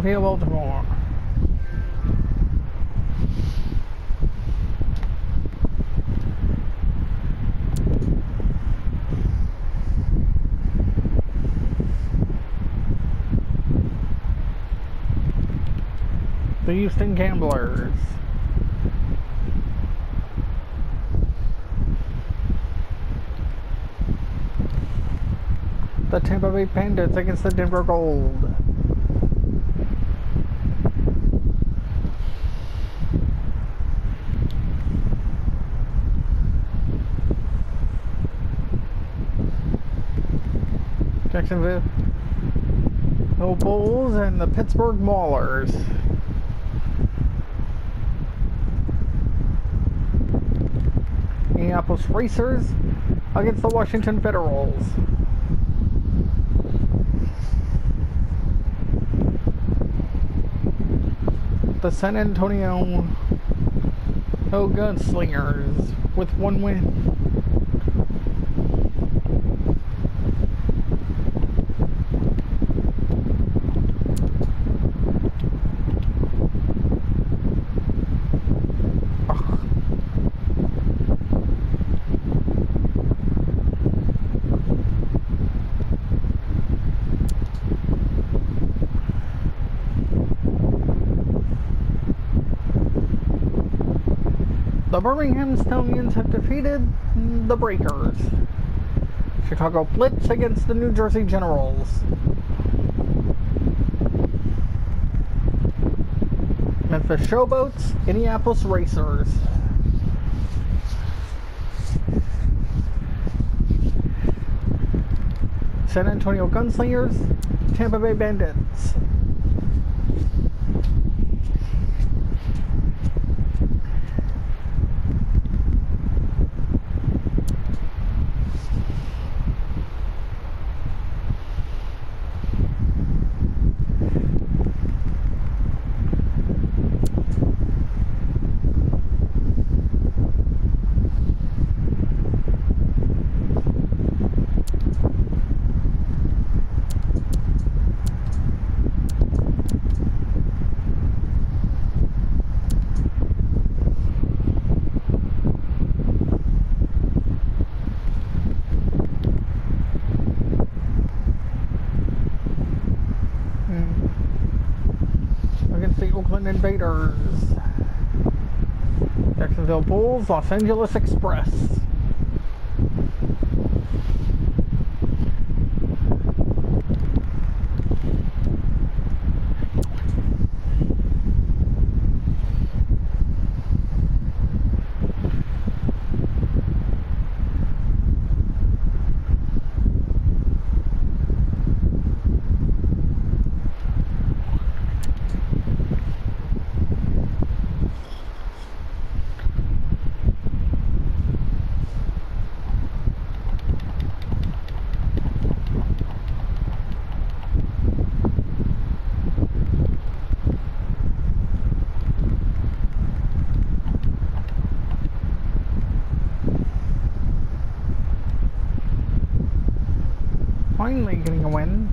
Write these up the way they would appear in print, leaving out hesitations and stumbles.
Philadelphia, Baltimore. The Houston Gamblers. The Tampa Bay Bandits against the Denver Gold. Jacksonville Bulls and the Pittsburgh Maulers. Minneapolis Racers against the Washington Federals. The San Antonio Gunslingers with 1 win. The Birmingham Stallions have defeated the Breakers. Chicago Blitz against the New Jersey Generals. Memphis Showboats, Indianapolis Racers. San Antonio Gunslingers, Tampa Bay Bandits. Against the Oakland Invaders. Jacksonville Bulls, Los Angeles Express. Finally getting a win.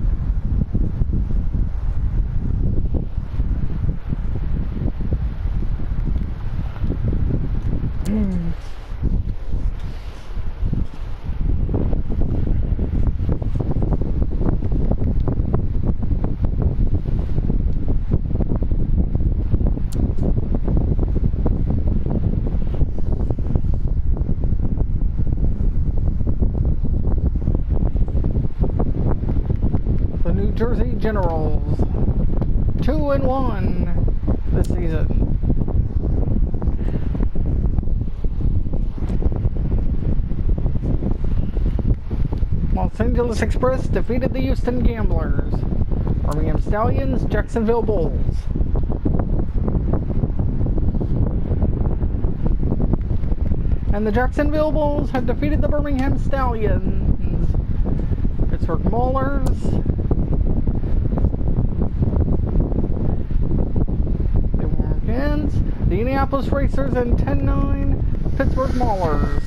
New Jersey Generals, 2-1 this season. Los Angeles Express defeated the Houston Gamblers. Birmingham Stallions, Jacksonville Bulls. And the Jacksonville Bulls have defeated the Birmingham Stallions. Pittsburgh Maulers. The Indianapolis Racers and 10-9 Pittsburgh Maulers.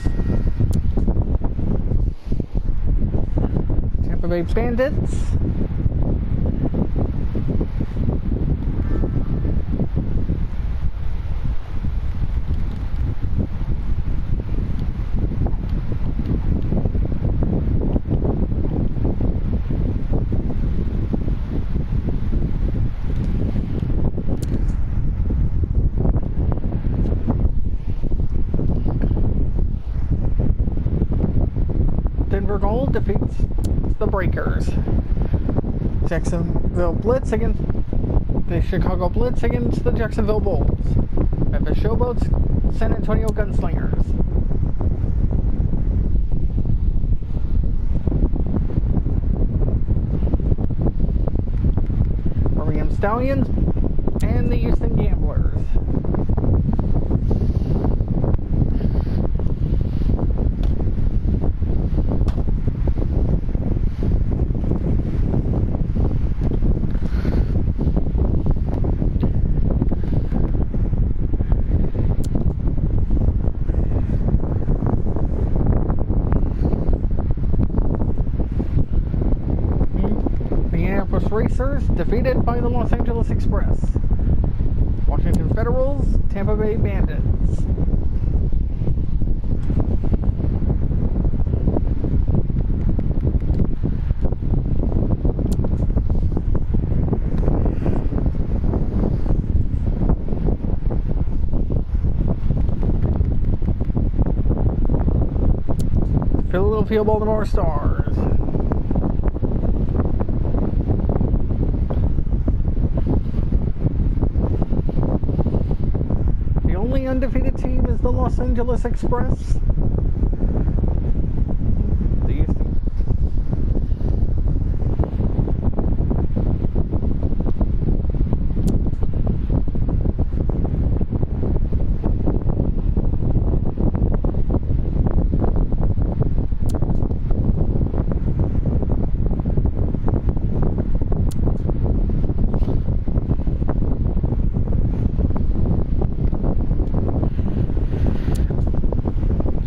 Tampa Bay Bandits. defeats the Breakers. Jacksonville Blitz against the Chicago Blitz against the Jacksonville Bulls. Memphis Showboats, San Antonio Gunslingers. Birmingham Stallions and the Houston Gamblers. Racers defeated by the Los Angeles Express. Washington Federals, Tampa Bay Bandits. Philadelphia Baltimore Stars. Undefeated team is the Los Angeles Express.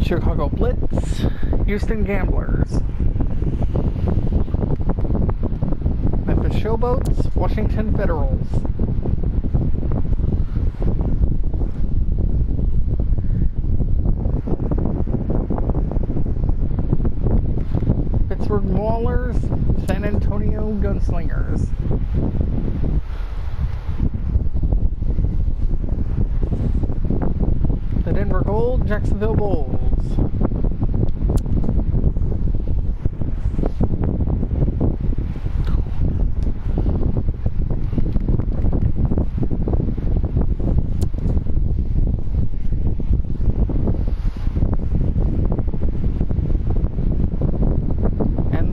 Chicago Blitz, Houston Gamblers. Memphis Showboats, Washington Federals. Pittsburgh Maulers, San Antonio Gunslingers. The Denver Gold, Jacksonville Bulls.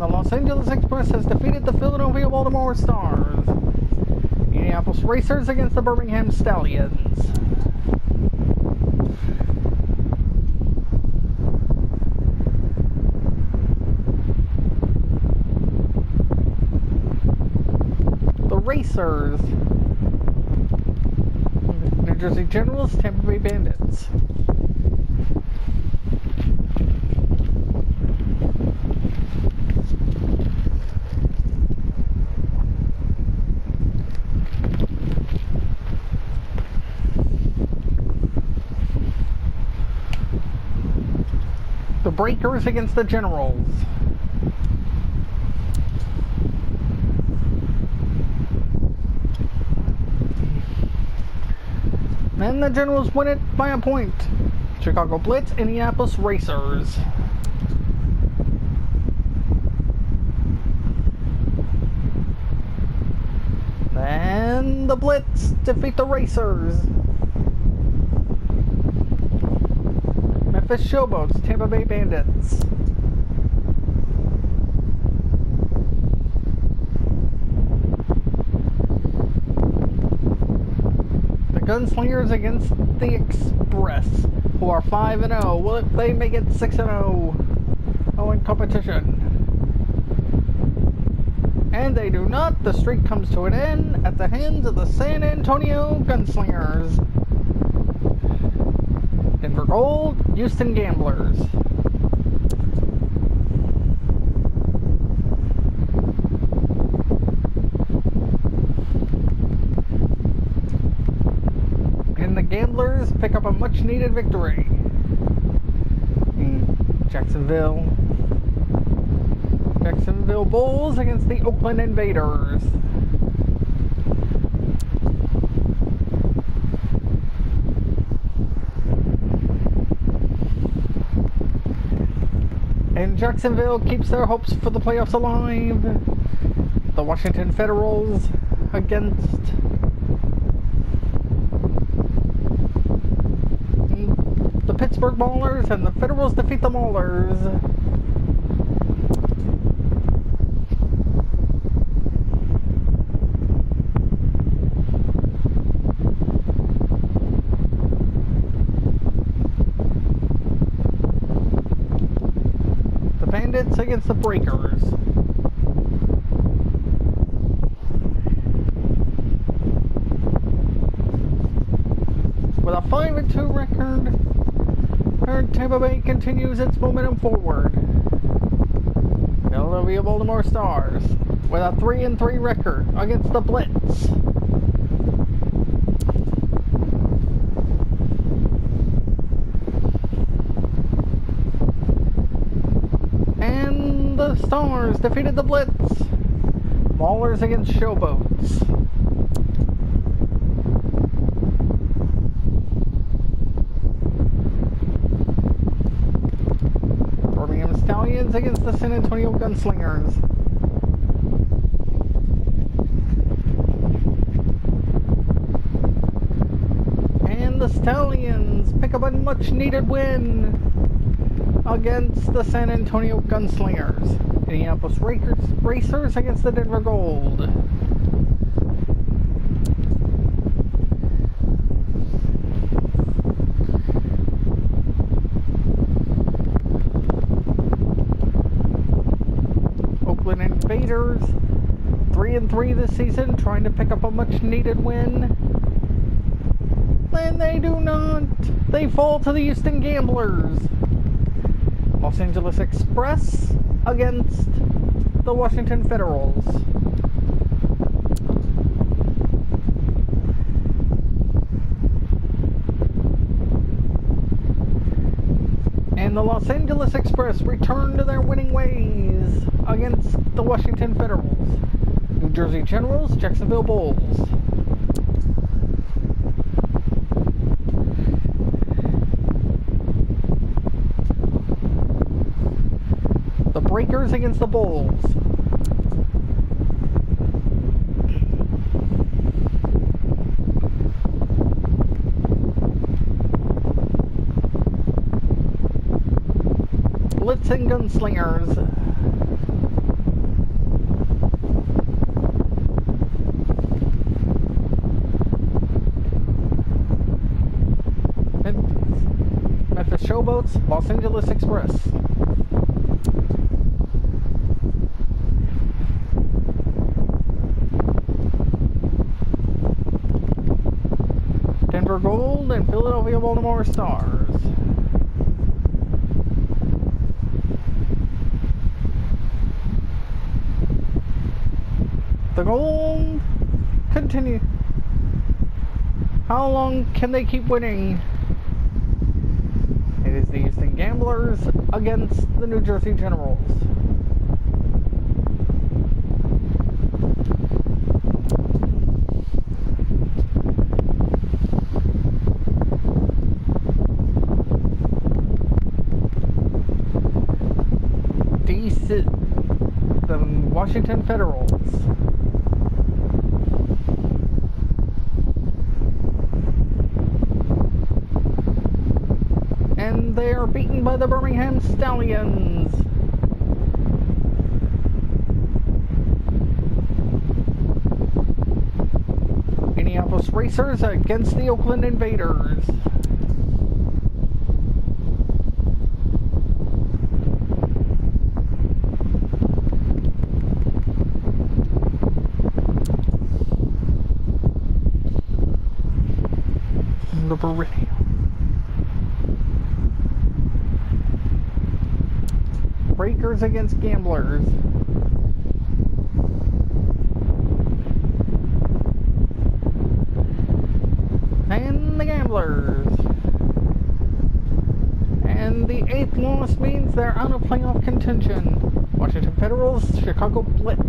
Los Angeles Express has defeated the Philadelphia Baltimore Stars. Indianapolis Racers against the Birmingham Stallions. The Racers. New Jersey Generals, Tampa Bay Bandits. The Breakers against the Generals. And the Generals win it by a point. Chicago Blitz, Indianapolis Racers. And the Blitz defeat the Racers. Memphis Showboats, Tampa Bay Bandits. The Gunslingers against the Express, who are 5-0. Will they make it 6-0? Oh, in competition. And they do not. The streak comes to an end at the hands of the San Antonio Gunslingers. Denver Gold, Houston Gamblers. And the Gamblers pick up a much needed victory in Jacksonville. Jacksonville Bulls against the Oakland Invaders. And Jacksonville keeps their hopes for the playoffs alive. The Washington Federals against the Pittsburgh Maulers, and the Federals defeat the Maulers. The Bandits against the Breakers. With a 5-2 record, Tampa Bay continues its momentum forward. Philadelphia Baltimore Stars with a 3-3 record against the Blitz. And the Stars defeated the Blitz. Maulers against Showboats. Stallions against the San Antonio Gunslingers. And the Stallions pick up a much needed win against the San Antonio Gunslingers. Indianapolis Racers against the Denver Gold. Invaders 3-3 this season, trying to pick up a much needed win, and they do not. They fall to the Houston Gamblers. Los Angeles Express against the Washington Federals. And the Los Angeles Express return to their winning ways against the Washington Federals. New Jersey Generals, Jacksonville Bulls. The Breakers against the Bulls. Blitz and Gunslingers. Memphis Showboats, Los Angeles Express. Denver Gold and Philadelphia Baltimore Stars. The Gold continue. How long can they keep winning? It is the Houston Gamblers against the New Jersey Generals. The Washington Federals. And they are beaten by the Birmingham Stallions. Indianapolis Racers against the Oakland Invaders. The Meridian. Breakers against Gamblers. And the Gamblers. And the 8th loss means they're out of playoff contention. Washington Federals, Chicago Blitz.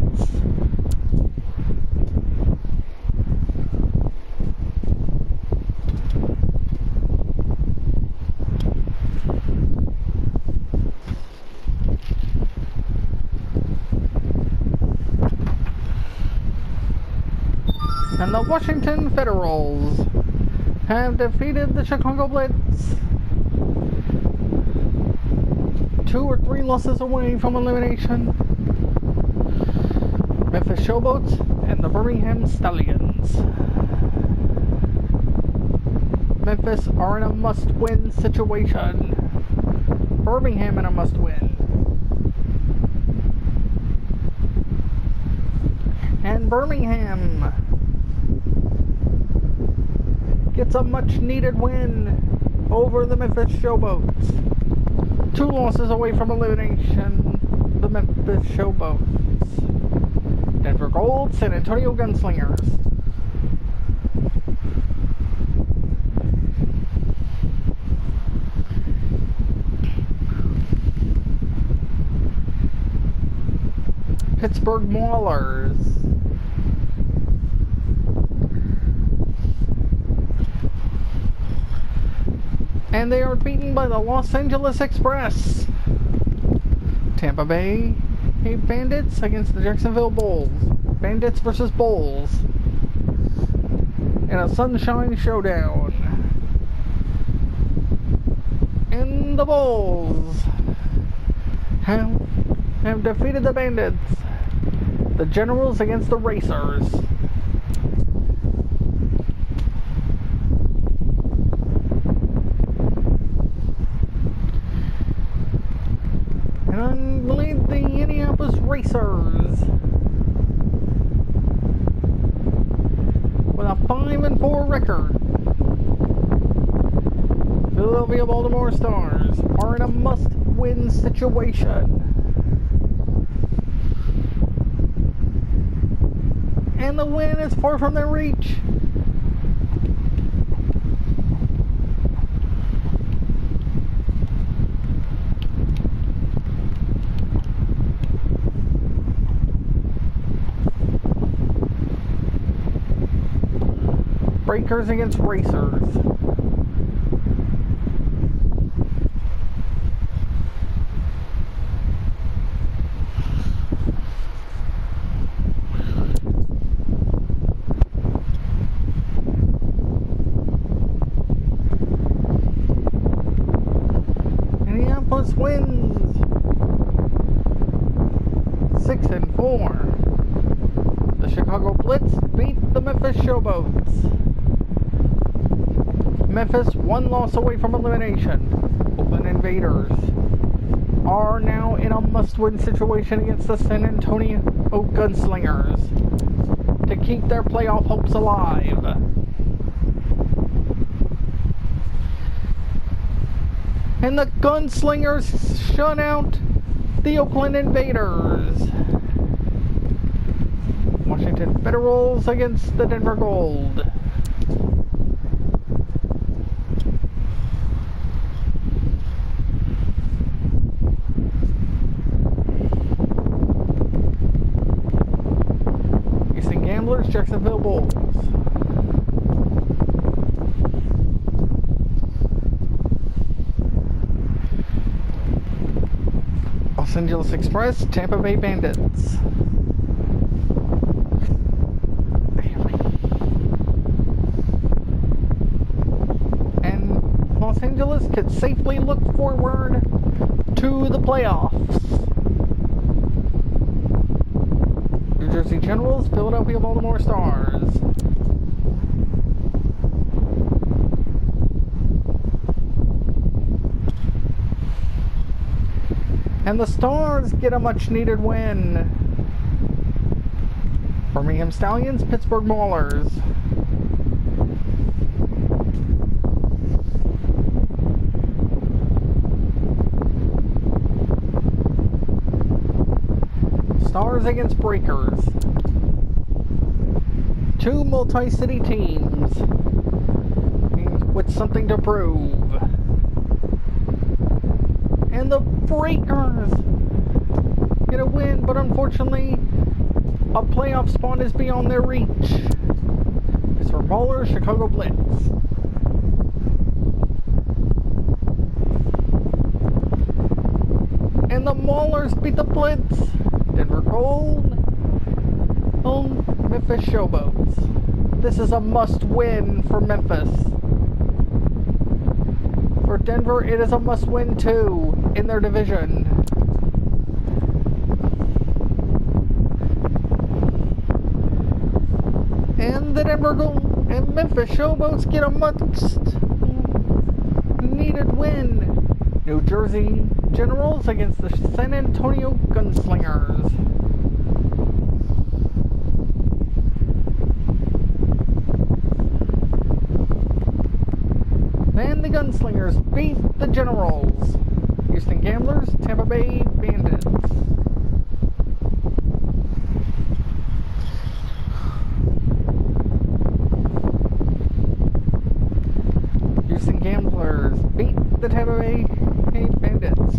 And the Washington Federals have defeated the Chicago Blitz. 2 or 3 losses away from elimination. Memphis Showboats and the Birmingham Stallions. Memphis are in a must-win situation. Birmingham in a must-win. And Birmingham gets a much-needed win over the Memphis Showboats. 2 losses away from elimination, the Memphis Showboats. Denver Gold, San Antonio Gunslingers. Pittsburgh Maulers. And they are beaten by the Los Angeles Express. Tampa Bay Bandits against the Jacksonville Bulls. Bandits versus Bulls in a Sunshine Showdown. And the Bulls have defeated the Bandits. The Generals against the Racers. And I believe the Indianapolis Racers, with a 5-4 record, Philadelphia Baltimore Stars are in a must-win situation. And the win is far from their reach. Breakers against Racers. Indianapolis wins 6-4. The Chicago Blitz beat the Memphis Showboats. Memphis 1 loss away from elimination. Oakland Invaders are now in a must-win situation against the San Antonio Gunslingers to keep their playoff hopes alive. And the Gunslingers shut out the Oakland Invaders. Washington Federals against the Denver Gold. Jacksonville Bulls. Los Angeles Express, Tampa Bay Bandits. And Los Angeles could safely look forward to the playoffs. New Jersey Generals, Philadelphia Baltimore Stars. And the Stars get a much needed win. Birmingham Stallions, Pittsburgh Maulers. Stars against Breakers. 2 multi-city teams with something to prove. And the Breakers get a win, but unfortunately a playoff spot is beyond their reach. It's for Maulers, Chicago Blitz. And the Maulers beat the Blitz. Denver Gold, Memphis Showboats. This is a must-win for Memphis. For Denver, it is a must-win too in their division. And the Memphis Showboats get a much-needed win. New Jersey Generals against the San Antonio Gunslingers. And the Gunslingers beat the Generals. Houston Gamblers, Tampa Bay Bandits. Houston Gamblers beat the Tampa Bay Bandits.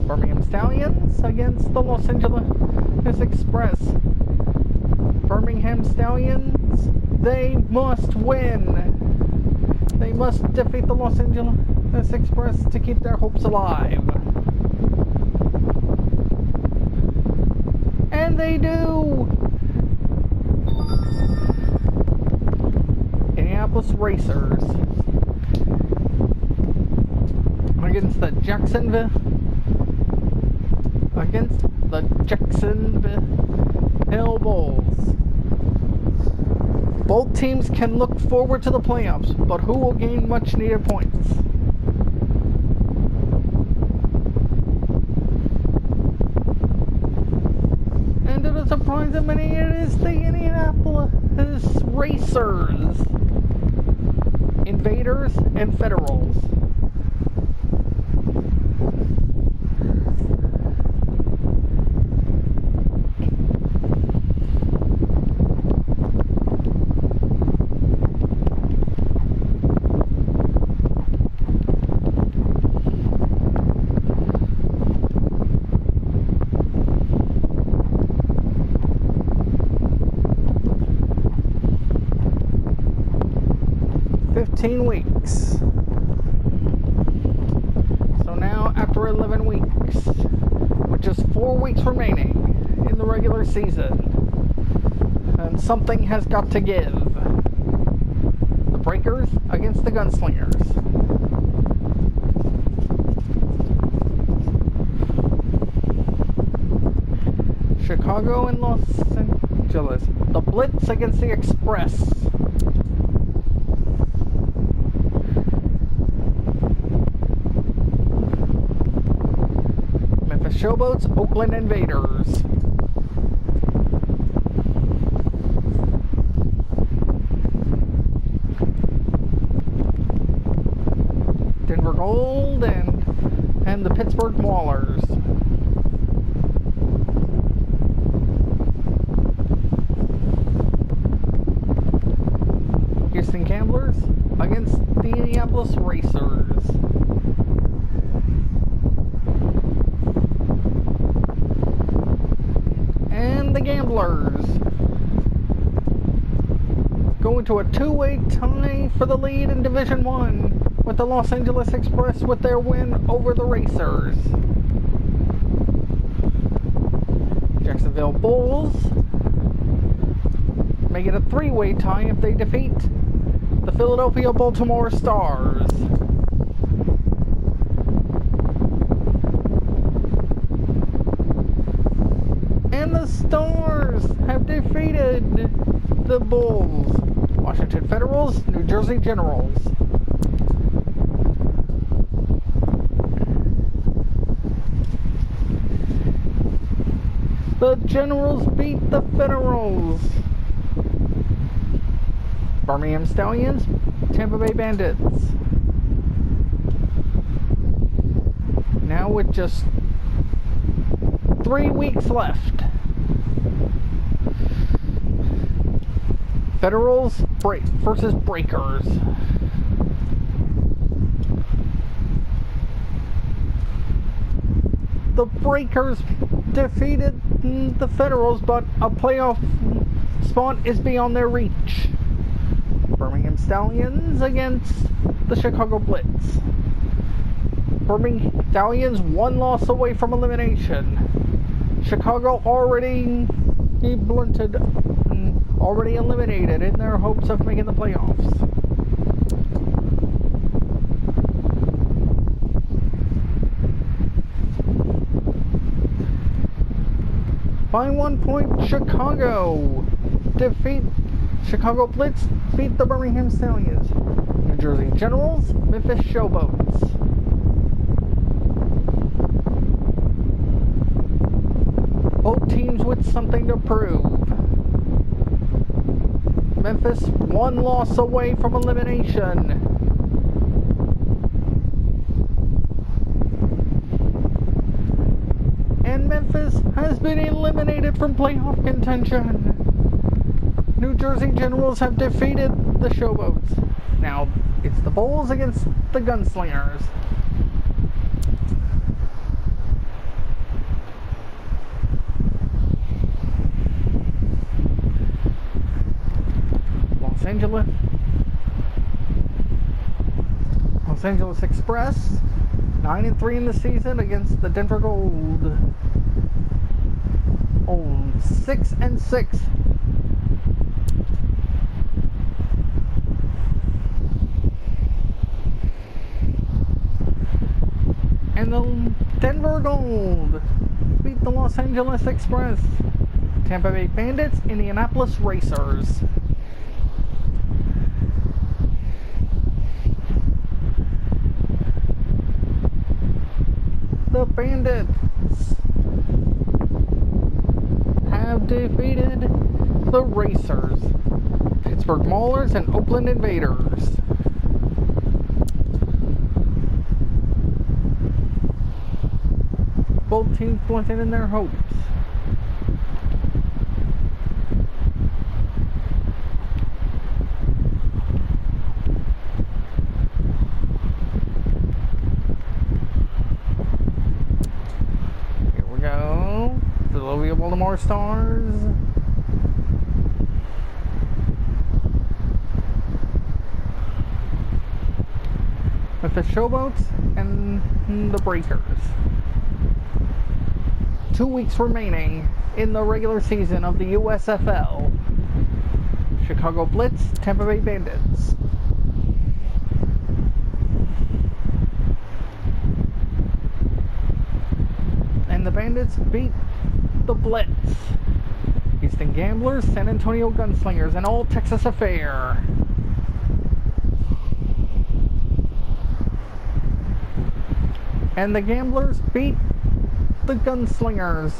Birmingham Stallions against the Los Angeles Express. Birmingham Stallions, they must win. They must defeat the Los Angeles Express to keep their hopes alive. And they do! Indianapolis Racers against the Jacksonville Bulls. Both teams can look forward to the playoffs, but who will gain much needed points? And to the surprise of many, it is the Indianapolis Racers, Invaders, and Federals. Weeks. So now, after 11 weeks, with just 4 weeks remaining in the regular season, and something has got to give. The Breakers against the Gunslingers. Chicago and Los Angeles. The Blitz against the Express. Showboats, Oakland Invaders. Denver Gold and the Pittsburgh Maulers. Houston Gamblers against the Indianapolis Racers. The Gamblers go into a two-way tie for the lead in Division 1 with the Los Angeles Express with their win over the Racers. Jacksonville Bulls make it a three-way tie if they defeat the Philadelphia Baltimore Stars. And the Stars have defeated the Bulls. Washington Federals, New Jersey Generals. The Generals beat the Federals. Birmingham Stallions, Tampa Bay Bandits. Now with just 3 weeks left. Federals versus Breakers. The Breakers defeated the Federals, but a playoff spot is beyond their reach. Birmingham Stallions against the Chicago Blitz. Birmingham Stallions 1 loss away from elimination. Chicago already blunted already eliminated in their hopes of making the playoffs. By 1 point, Chicago Chicago Blitz beat the Birmingham Stallions. New Jersey Generals, Memphis Showboats. Both teams with something to prove. Memphis one loss away from elimination. And Memphis has been eliminated from playoff contention. New Jersey Generals have defeated the Showboats. Now, it's the Bulls against the Gunslingers. Los Angeles Express, 9-3 in the season against the Denver Gold. 6-6. And the Denver Gold beat the Los Angeles Express. Tampa Bay Bandits, Indianapolis Racers. The Bandits have defeated the Racers, Pittsburgh Maulers, and Oakland Invaders. Both teams blunted in their hopes. Here we go. Philadelphia Baltimore Stars. Memphis Showboats and the Breakers. 2 weeks remaining in the regular season of the USFL. Chicago Blitz, Tampa Bay Bandits. And the Bandits beat the Blitz. Houston Gamblers, San Antonio Gunslingers, an all-Texas affair. And the Gamblers beat the Gunslingers.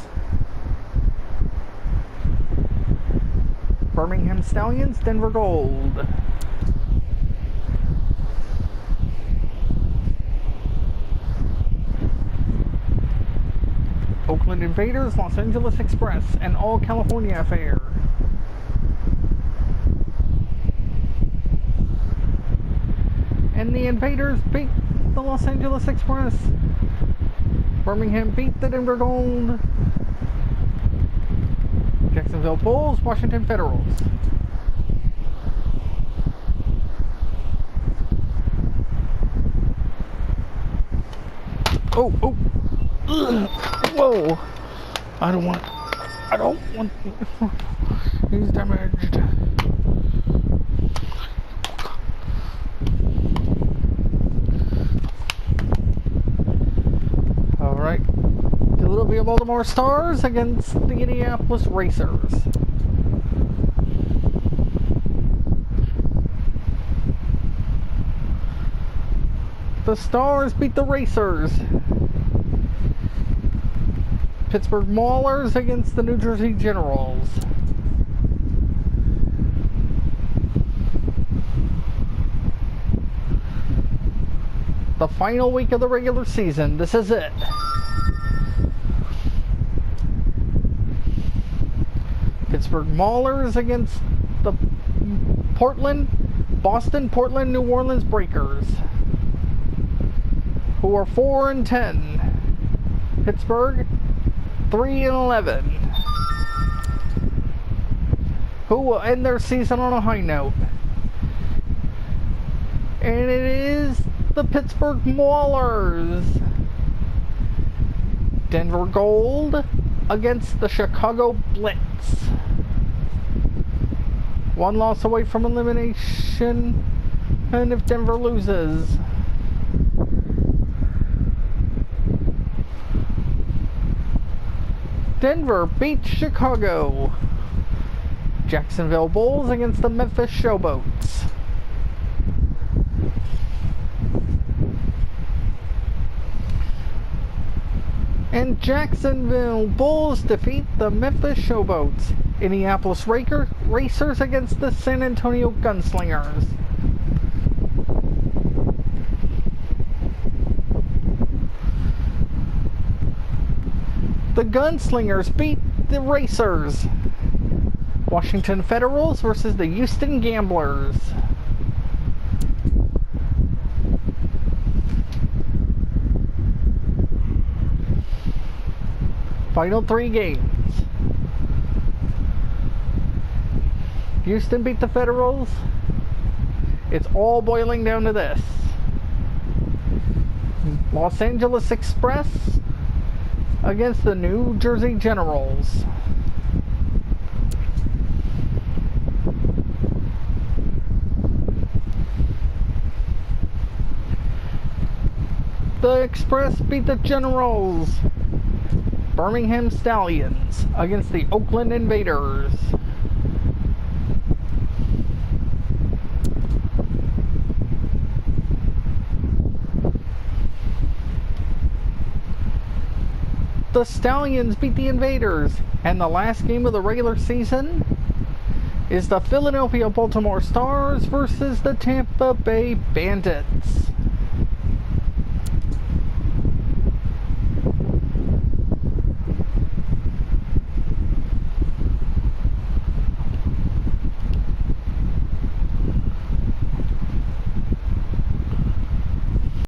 Birmingham Stallions, Denver Gold. Oakland Invaders, Los Angeles Express, an all-California affair. And the Invaders beat the Los Angeles Express. Birmingham beat the Denver Gold. Jacksonville Bulls, Washington Federals. Oh. Ugh. Whoa. I don't want he's damaged. Alright. Philadelphia Baltimore Stars against the Indianapolis Racers. The Stars beat the Racers. Pittsburgh Maulers against the New Jersey Generals. The final week of the regular season. This is it. Pittsburgh Maulers against the Boston, Portland, New Orleans Breakers, who are 4-10. Pittsburgh 3-11. Who will end their season on a high note. And it is the Pittsburgh Maulers. Denver Gold against the Chicago Blitz. One loss away from elimination, and if Denver loses. Denver beats Chicago. Jacksonville Bulls against the Memphis Showboats. And Jacksonville Bulls defeat the Memphis Showboats. Indianapolis Racers against the San Antonio Gunslingers. The Gunslingers beat the Racers. Washington Federals versus the Houston Gamblers. Final 3 games. Houston beat the Federals. It's all boiling down to this. Los Angeles Express against the New Jersey Generals. The Express beat the Generals. Birmingham Stallions against the Oakland Invaders. The Stallions beat the Invaders, and the last game of the regular season is the Philadelphia Baltimore Stars versus the Tampa Bay Bandits.